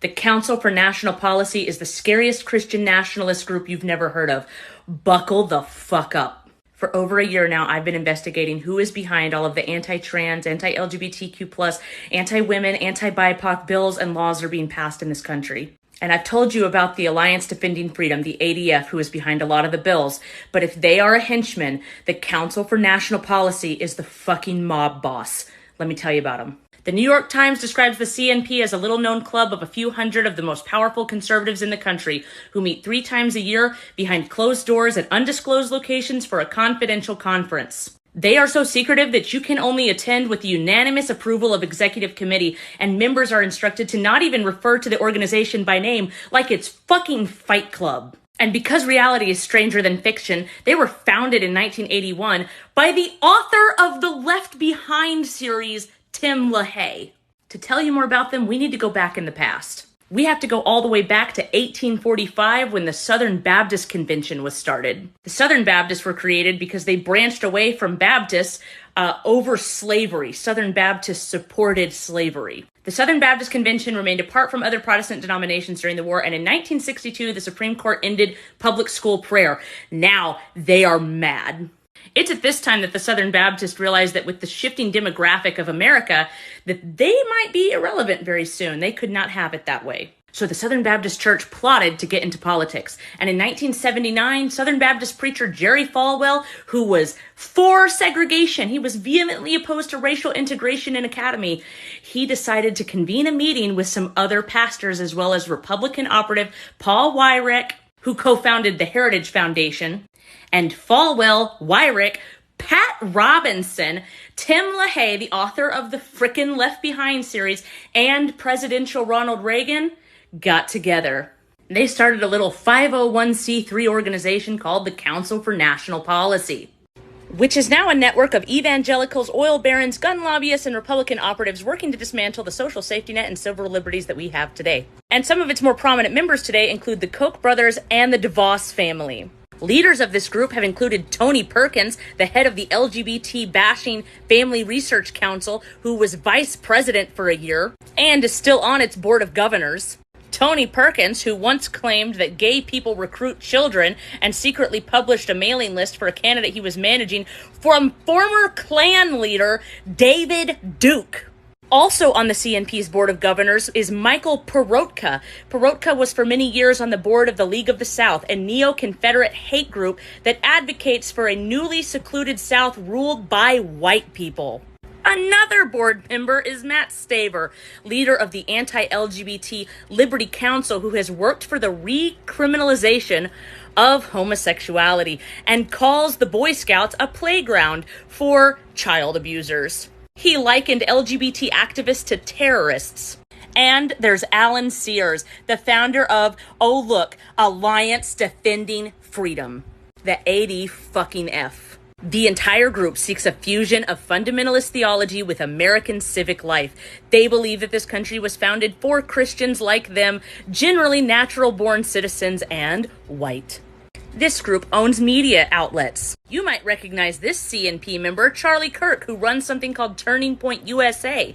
The Council for National Policy is the scariest Christian nationalist group you've never heard of. Buckle the fuck up. For over a year now, I've been investigating who is behind all of the anti-trans, anti-LGBTQ+, anti-women, anti-BIPOC bills and laws that are being passed in this country. And I've told you about the Alliance Defending Freedom, the ADF, who is behind a lot of the bills. But if they are a henchman, the Council for National Policy is the fucking mob boss. Let me tell you about them. The New York Times describes the CNP as a little-known club of a few hundred of the most powerful conservatives in the country who meet 3 times a year behind closed doors at undisclosed locations for a confidential conference. They are so secretive that you can only attend with the unanimous approval of executive committee, and members are instructed to not even refer to the organization by name like it's fucking Fight Club. And because reality is stranger than fiction, they were founded in 1981 by the author of the Left Behind series, Tim LaHaye. To tell you more about them, we need to go back in the past. We have to go all the way back to 1845 when the Southern Baptist Convention was started. The Southern Baptists were created because they branched away from Baptists over slavery. Southern Baptists supported slavery. The Southern Baptist Convention remained apart from other Protestant denominations during the war, and in 1962, the Supreme Court ended public school prayer. Now they are mad. It's at this time that the Southern Baptists realized that with the shifting demographic of America, that they might be irrelevant very soon. They could not have it that way. So the Southern Baptist Church plotted to get into politics. And in 1979, Southern Baptist preacher Jerry Falwell, who was for segregation, he was vehemently opposed to racial integration in academy, he decided to convene a meeting with some other pastors as well as Republican operative Paul Weyrich, who co-founded the Heritage Foundation, and Falwell, Weyrich, Pat Robinson, Tim LaHaye, the author of the frickin' Left Behind series, and presidential Ronald Reagan got together. They started a little 501c3 organization called the Council for National Policy, which is now a network of evangelicals, oil barons, gun lobbyists, and Republican operatives working to dismantle the social safety net and civil liberties that we have today. And some of its more prominent members today include the Koch brothers and the DeVos family. Leaders of this group have included Tony Perkins, the head of the LGBT-bashing Family Research Council, who was vice president for a year and is still on its board of governors. Tony Perkins, who once claimed that gay people recruit children and secretly published a mailing list for a candidate he was managing from former Klan leader David Duke. Also on the CNP's board of governors is Michael Perotka. Perotka was for many years on the board of the League of the South, a neo-Confederate hate group that advocates for a newly secluded South ruled by white people. Another board member is Matt Staver, leader of the anti-LGBT Liberty Council, who has worked for the recriminalization of homosexuality and calls the Boy Scouts a playground for child abusers. He likened LGBT activists to terrorists. And there's Alan Sears, the founder of, oh look, Alliance Defending Freedom, the AD-fucking-F. The entire group seeks a fusion of fundamentalist theology with American civic life. They believe that this country was founded for Christians like them, generally natural-born citizens and white. This group owns media outlets. You might recognize this CNP member, Charlie Kirk, who runs something called Turning Point USA.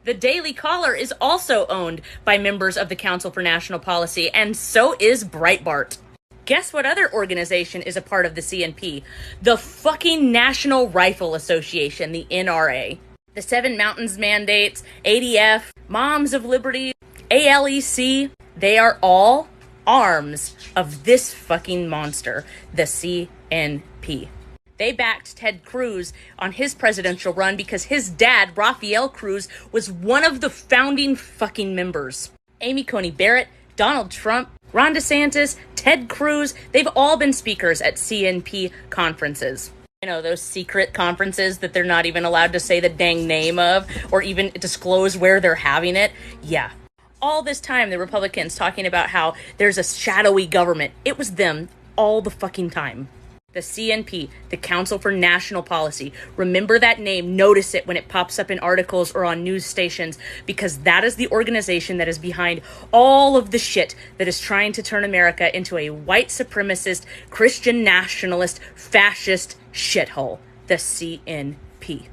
The Daily Caller is also owned by members of the Council for National Policy, and so is Breitbart. Guess what other organization is a part of the CNP? The fucking National Rifle Association, the NRA. The Seven Mountains Mandates, ADF, Moms of Liberty, ALEC, they are all arms of this fucking monster, the CNP. They backed Ted Cruz on his presidential run because his dad, Rafael Cruz, was one of the founding fucking members. Amy Coney Barrett, Donald Trump, Ron DeSantis, Ted Cruz, they've all been speakers at CNP conferences. You know, those secret conferences that they're not even allowed to say the dang name of or even disclose where they're having it. Yeah. All this time, the Republicans talking about how there's a shadowy government. It was them all the fucking time. The CNP, the Council for National Policy. Remember that name. Notice it when it pops up in articles or on news stations, because that is the organization that is behind all of the shit that is trying to turn America into a white supremacist, Christian nationalist, fascist shithole. The CNP.